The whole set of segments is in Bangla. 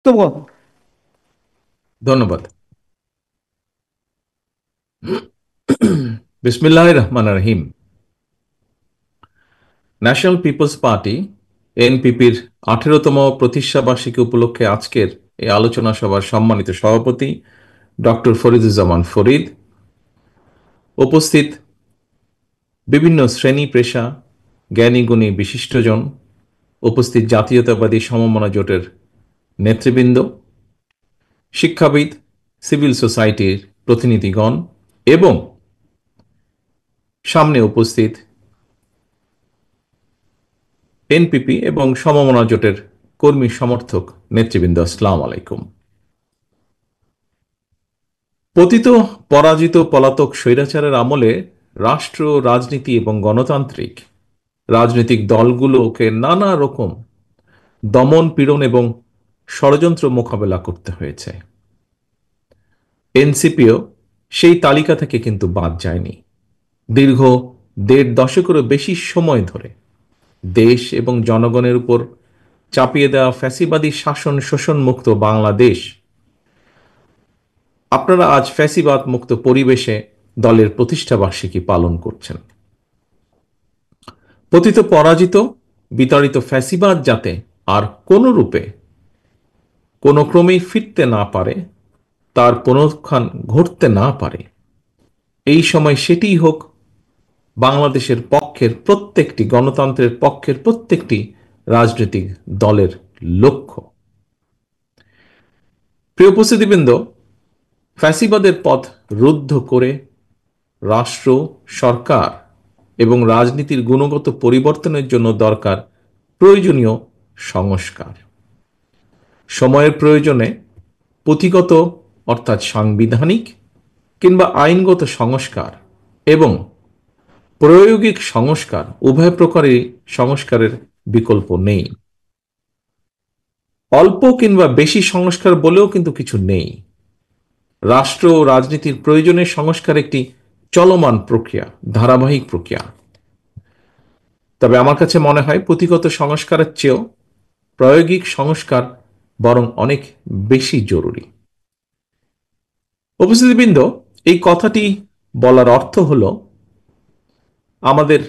তো বল। ধন্যবাদ। বিসমিল্লাহির রহমানির রহিম। ন্যাশনাল পিপলস পার্টি এনপিপির 18তম প্রতিষ্ঠা বার্ষিকী উপলক্ষে আজকের এই আলোচনা সভার সম্মানিত সভাপতি ডক্টর ফরিদুজ্জামান ফরিদ, উপস্থিত বিভিন্ন শ্রেণী পেশা, জ্ঞানী গুণী বিশিষ্টজন, উপস্থিত জাতীয়তাবাদী সমমনা জোটের নেতৃবৃন্দ, শিক্ষাবিদ, সিভিল সোসাইটির প্রতিনিধিগণ এবং সামনে উপস্থিত এনপিপি এবং সমমনা জোটের কর্মী সমর্থক নেতৃবৃন্দ, আসসালামু আলাইকুম। পতিত পরাজিত পলাতক স্বৈরাচারের আমলে রাষ্ট্র, রাজনীতি এবং গণতান্ত্রিক রাজনৈতিক দলগুলোকে নানা রকম দমন পীড়ন এবং ষড়যন্ত্র মোকাবেলা করতে হয়েছে। এনসিপিও সেই তালিকা থেকে কিন্তু বাদ যায়নি। দীর্ঘ 1.5 দশকেরও বেশি সময় ধরে দেশ এবং জনগণের উপর চাপিয়ে দেওয়া ফ্যাসিবাদী শাসন শোষণ মুক্ত বাংলাদেশ, আপনারা আজ ফ্যাসিবাদ মুক্ত পরিবেশে দলের প্রতিষ্ঠা বার্ষিকী পালন করছেন। পতিত পরাজিত বিতাড়িত ফ্যাসিবাদ যাতে আর কোন রূপে কোনো ক্রমেই ফিরতে না পারে, তার পুনরুত্থান ঘটতে না পারে, এই সময় সেটিই হোক বাংলাদেশের পক্ষের প্রত্যেকটি গণতন্ত্রের পক্ষের প্রত্যেকটি রাজনৈতিক দলের লক্ষ্য। প্রিয় উপস্থিতিবৃন্দ, ফ্যাসিবাদের পথ রুদ্ধ করে রাষ্ট্র, সরকার এবং রাজনীতির গুণগত পরিবর্তনের জন্য দরকার প্রয়োজনীয় সংস্কার। সময়ের প্রয়োজনে পুঁথিগত অর্থাৎ সাংবিধানিক কিংবা আইনগত সংস্কার এবং প্রায়োগিক সংস্কার, উভয় প্রকারই সংস্কারের বিকল্প নেই। অল্প কিংবা বেশি সংস্কার বলেও কিন্তু কিছু নেই। রাষ্ট্র ও রাজনীতির প্রয়োজনের সংস্কার একটি চলমান প্রক্রিয়া, ধারাবাহিক প্রক্রিয়া। তবে আমার কাছে মনে হয় পুঁথিগত সংস্কারের চেয়েও প্রায়োগিক সংস্কার বরং অনেক বেশি জরুরি। উপস্থিতিবৃন্দ, এই কথাটি বলার অর্থ হল আমাদের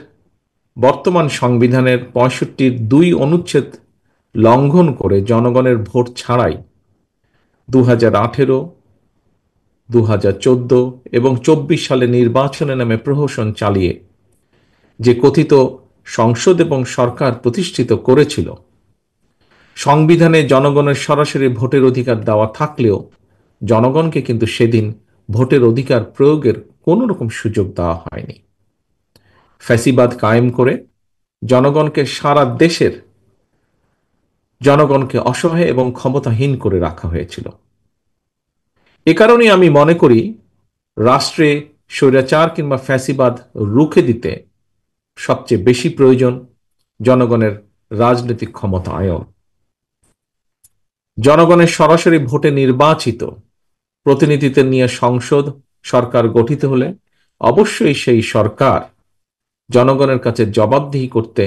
বর্তমান সংবিধানের 65-2 অনুচ্ছেদ লঙ্ঘন করে জনগণের ভোট ছাড়াই 2018, 2014 এবং 24 সালে নির্বাচনের নামে প্রহসন চালিয়ে যে কথিত সংসদ এবং সরকার প্রতিষ্ঠিত করেছিল, সংবিধানে জনগণের সরাসরি ভোটের অধিকার দেওয়া থাকলেও জনগণকে কিন্তু সেদিন ভোটের অধিকার প্রয়োগের কোনো রকম সুযোগ দেওয়া হয়নি। ফ্যাসিবাদ কায়েম করে জনগণকে, সারা দেশের জনগণকে অসহায় এবং ক্ষমতাহীন করে রাখা হয়েছিল। এ কারণেই আমি মনে করি রাষ্ট্রে স্বৈরাচার কিংবা ফ্যাসিবাদ রুখে দিতে সবচেয়ে বেশি প্রয়োজন জনগণের রাজনৈতিক ক্ষমতায়ন। জনগণের সরাসরি ভোটে নির্বাচিত প্রতিনিধিদের নিয়ে সংসদ, সরকার গঠিত হলে অবশ্যই সেই সরকার জনগণের কাছে জবাবদিহি করতে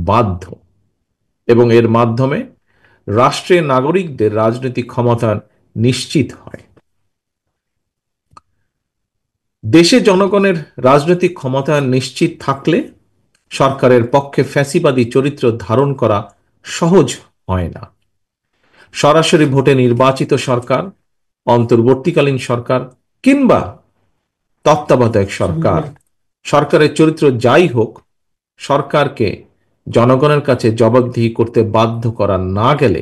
বাধ্য এবং এর মাধ্যমে রাষ্ট্রের নাগরিকদের রাজনৈতিক ক্ষমতা নিশ্চিত হয়। দেশে জনগণের রাজনৈতিক ক্ষমতা নিশ্চিত থাকলে সরকারের পক্ষে ফ্যাসিবাদী চরিত্র ধারণ করা সহজ হয় না। সরাসরি ভোটে নির্বাচিত সরকার, অন্তর্বর্তীকালীন সরকার কিংবা তত্ত্বাবধায়ক সরকার, সরকারের চরিত্র যাই হোক, সরকারকে জনগণের কাছে জবাবদিহি করতে বাধ্য করা না গেলে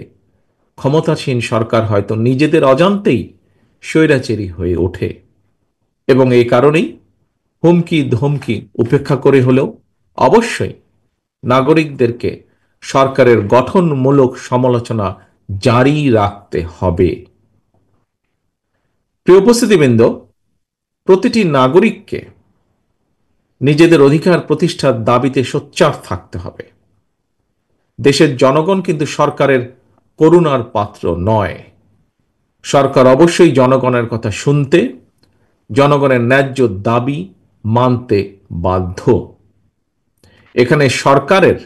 ক্ষমতাসীন সরকার হয়তো নিজেদের অজান্তেই স্বৈরাচারী হয়ে ওঠে এবং এই কারণেই হুমকি ধমকি উপেক্ষা করে হলেও অবশ্যই নাগরিকদেরকে সরকারের গঠনমূলক সমালোচনা জারি রাখতে হবে। প্রিয় উপস্থিতিবৃন্দ, প্রতিটি নাগরিককে নিজেদের অধিকার প্রতিষ্ঠার দাবিতে সোচ্চার থাকতে হবে। দেশের জনগণ কিন্তু সরকারের করুণার পাত্র নয়। সরকার অবশ্যই জনগণের কথা শুনতে, জনগণের ন্যায্য দাবি মানতে বাধ্য। এখানে সরকারের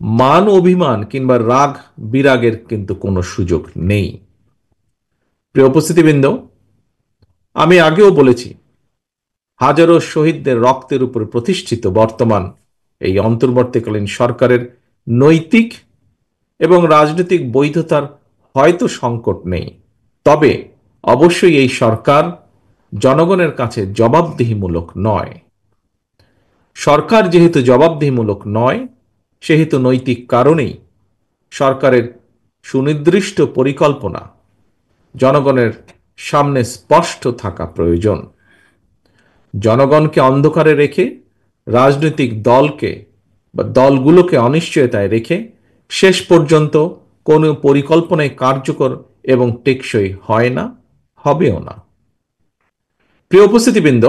মান অভিমান কিংবা রাগ বিরাগের কিন্তু কোনো সুযোগ নেই। প্রিয় উপস্থিতিবৃন্দ, আমি আগেও বলেছি, হাজারো শহীদদের রক্তের উপর প্রতিষ্ঠিত বর্তমান এই অন্তর্বর্তীকালীন সরকারের নৈতিক এবং রাজনৈতিক বৈধতার হয়তো সংকট নেই, তবে অবশ্যই এই সরকার জনগণের কাছে জবাবদিহিমূলক নয়। সরকার যেহেতু জবাবদিহিমূলক নয়, সেহেতু নৈতিক কারণেই সরকারের সুনির্দিষ্ট পরিকল্পনা জনগণের সামনে স্পষ্ট থাকা প্রয়োজন। জনগণকে অন্ধকারে রেখে রাজনৈতিক দলকে বা দলগুলোকে অনিশ্চয়তায় রেখে শেষ পর্যন্ত কোনো পরিকল্পনায় কার্যকর এবং টেকসই হয় না, হবেও না। প্রিয় উপস্থিতিবৃন্দ,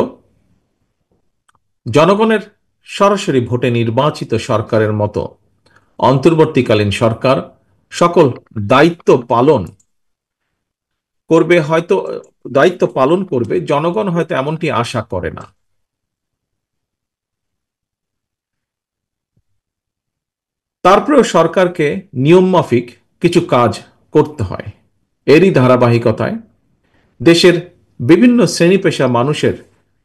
জনগণের সরাসরি ভোটে নির্বাচিত সরকারের মতো অন্তর্বর্তীকালীন সরকার সকল দায়িত্ব পালন করবে, হয়তো দায়িত্ব পালন করবে, জনগণ হয়তো এমনটি আশা করে না। তারপরেও সরকারকে নিয়মমাফিক কিছু কাজ করতে হয়। এরই ধারাবাহিকতায় দেশের বিভিন্ন শ্রেণী পেশা মানুষের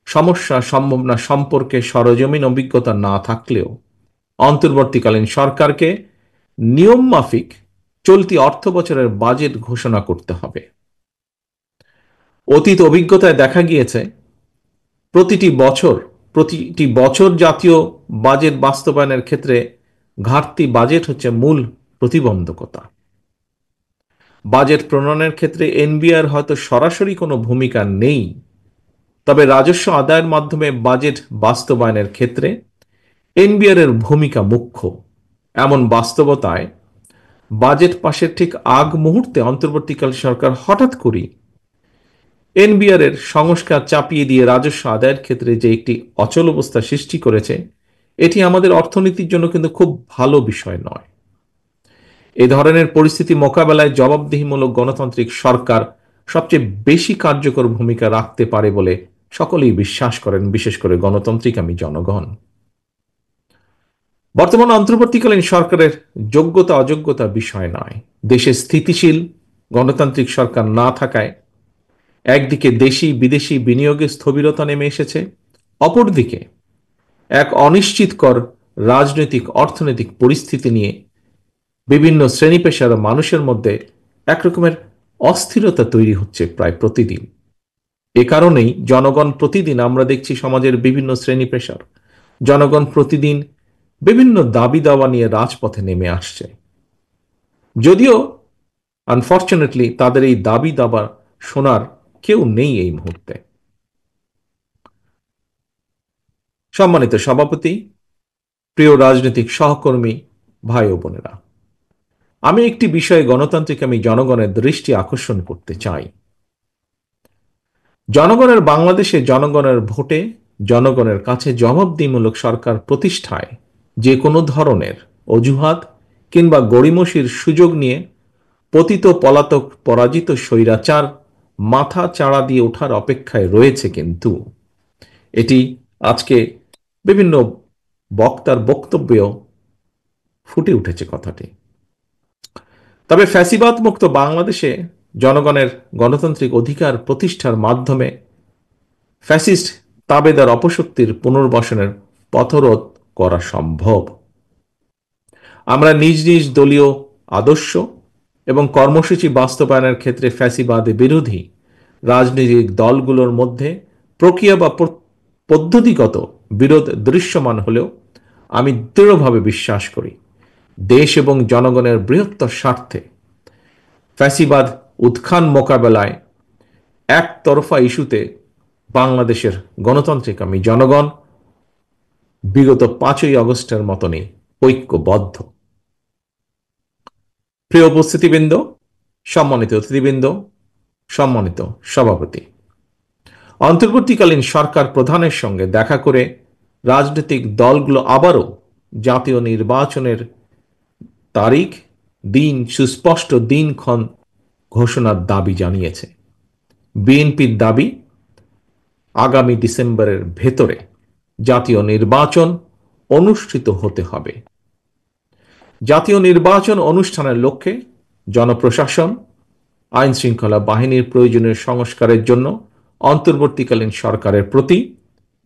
সমস্যা সম্ভাবনা সম্পর্কে সরজমিন অভিজ্ঞতা না থাকলেও অন্তর্বর্তীকালীন সরকারকে নিয়মমাফিক চলতি অর্থ বছরের বাজেট ঘোষণা করতে হবে। অতীত অভিজ্ঞতায় দেখা গিয়েছে প্রতিটি বছর জাতীয় বাজেট বাস্তবায়নের ক্ষেত্রে ঘাটতি বাজেট হচ্ছে মূল প্রতিবন্ধকতা। বাজেট প্রণয়নের ক্ষেত্রে এনবিআর হয়তো সরাসরি কোনো ভূমিকা নেই, তবে রাজস্ব আদায়ের মাধ্যমে বাজেট বাস্তবায়নের ক্ষেত্রে এনবিআর এর ভূমিকা মুখ্য। এমন বাস্তবতায় বাজেট পাশের ঠিক আগ মুহূর্তে অন্তর্বর্তীকালীন সরকার হঠাৎ করেই এনবিআর এর সংস্কার চাপিয়ে দিয়ে রাজস্ব আদায়ের ক্ষেত্রে যে একটি অচল অবস্থা সৃষ্টি করেছে, এটি আমাদের অর্থনীতির জন্য কিন্তু খুব ভালো বিষয় নয়। এ ধরনের পরিস্থিতি মোকাবেলায় জবাবদিহিমূলক গণতান্ত্রিক সরকার সবচেয়ে বেশি কার্যকর ভূমিকা রাখতে পারে বলে সকলেই বিশ্বাস করেন, বিশেষ করে গণতান্ত্রিকামী জনগণ। বর্তমান অন্তর্বর্তীকালীন সরকারের যোগ্যতা অযোগ্যতা বিষয় নয়। দেশে স্থিতিশীল গণতান্ত্রিক সরকার না থাকায় একদিকে দেশি বিদেশি বিনিয়োগে স্থবিরতা নেমে এসেছে, অপরদিকে এক অনিশ্চিতকর রাজনৈতিক অর্থনৈতিক পরিস্থিতি নিয়ে বিভিন্ন শ্রেণী পেশার মানুষের মধ্যে একরকমের অস্থিরতা তৈরি হচ্ছে প্রায় প্রতিদিন। এ কারণেই জনগণ প্রতিদিন, আমরা দেখছি সমাজের বিভিন্ন শ্রেণী পেশার জনগণ প্রতিদিন বিভিন্ন দাবি দাওয়া নিয়ে রাজপথে নেমে আসছে। যদিও আনফর্চুনেটলি তাদের এই দাবি দাবা শোনার কেউ নেই এই মুহূর্তে। সম্মানিত সভাপতি, প্রিয় রাজনৈতিক সহকর্মী, ভাই ও বোনেরা, আমি একটি বিষয়ে গণতান্ত্রিক আমি জনগণের দৃষ্টি আকর্ষণ করতে চাই। জনগণের বাংলাদেশে জনগণের ভোটে জনগণের কাছে জবাবদিহিমূলক সরকার প্রতিষ্ঠায় যে কোনো ধরনের অজুহাত কিংবা গড়িমসির সুযোগ নিয়ে পতিত পলাতক পরাজিত স্বৈরাচার মাথা চাড়া দিয়ে ওঠার অপেক্ষায় রয়েছে, কিন্তু এটি আজকে বিভিন্ন বক্তার বক্তব্যেও ফুটে উঠেছে কথাটি। তবে ফ্যাসিবাদ মুক্ত বাংলাদেশে জনগণের গণতান্ত্রিক অধিকার প্রতিষ্ঠার মাধ্যমে ফ্যাসিস্ট তাবেদার অপশক্তির পুনর্বাসনের পথরোধ করা সম্ভব। আমরা নিজ নিজ দলীয় আদর্শ এবং কর্মসূচি বাস্তবায়নের ক্ষেত্রে ফ্যাসিবাদ বিরোধী রাজনৈতিক দলগুলোর মধ্যে প্রক্রিয়া বা পদ্ধতিগত বিরোধ দৃশ্যমান হলেও আমি দৃঢ়ভাবে বিশ্বাস করি দেশ এবং জনগণের বৃহত্তর স্বার্থে ফ্যাসিবাদ উত্থান মোকাবেলায় একতরফা ইস্যুতে বাংলাদেশের গণতান্ত্রিকামী জনগণ বিগত 5ই আগস্টের মতনই ঐক্যবদ্ধ। প্রিয় উপস্থিতিবৃন্দ, সম্মানিত অতিথিবৃন্দ, সম্মানিত সভাপতি, অন্তর্বর্তীকালীন সরকার প্রধানের সঙ্গে দেখা করে রাজনৈতিক দলগুলো আবারও জাতীয় নির্বাচনের তারিখ, দিন, সুস্পষ্ট দিনক্ষণ ঘোষণার দাবি জানিয়েছে। বিএনপির দাবি আগামী ডিসেম্বরের ভেতরে জাতীয় নির্বাচন অনুষ্ঠিত হতে হবে। জাতীয় নির্বাচন অনুষ্ঠানের লক্ষ্যে জনপ্রশাসন, আইন শৃঙ্খলা বাহিনীর প্রয়োজনীয় সংস্কারের জন্য অন্তর্বর্তীকালীন সরকারের প্রতি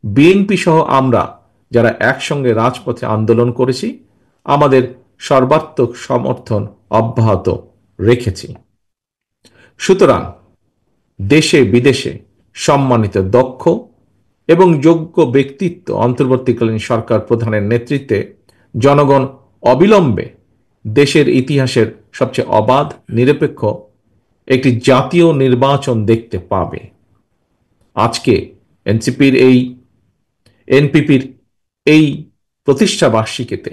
বিএনপি সহ আমরা যারা একসঙ্গে রাজপথে আন্দোলন করেছি আমাদের সর্বাত্মক সমর্থন অব্যাহত রেখেছি। সুতরাং দেশে বিদেশে সম্মানিত দক্ষ এবং যোগ্য ব্যক্তিত্ব অন্তর্বর্তীকালীন সরকার প্রধানের নেতৃত্বে জনগণ অবিলম্বে দেশের ইতিহাসের সবচেয়ে অবাধ, নিরপেক্ষ একটি জাতীয় নির্বাচন দেখতে পাবে। আজকে এনপিপির এই প্রতিষ্ঠা বার্ষিকীতে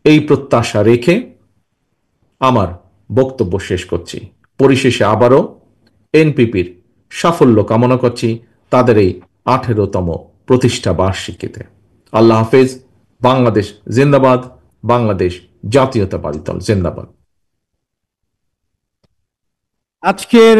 এই প্রত্যাশা রেখে আমার বক্তব্য শেষ করছি। পরিশেষে আবারও এনপিপির সাফল্য কামনা করছি তাদের এই 18তম প্রতিষ্ঠা বার্ষিকীতে। আল্লাহ হাফেজ। বাংলাদেশ জিন্দাবাদ। বাংলাদেশ জাতীয়তাবাদী দল জিন্দাবাদ। আজকের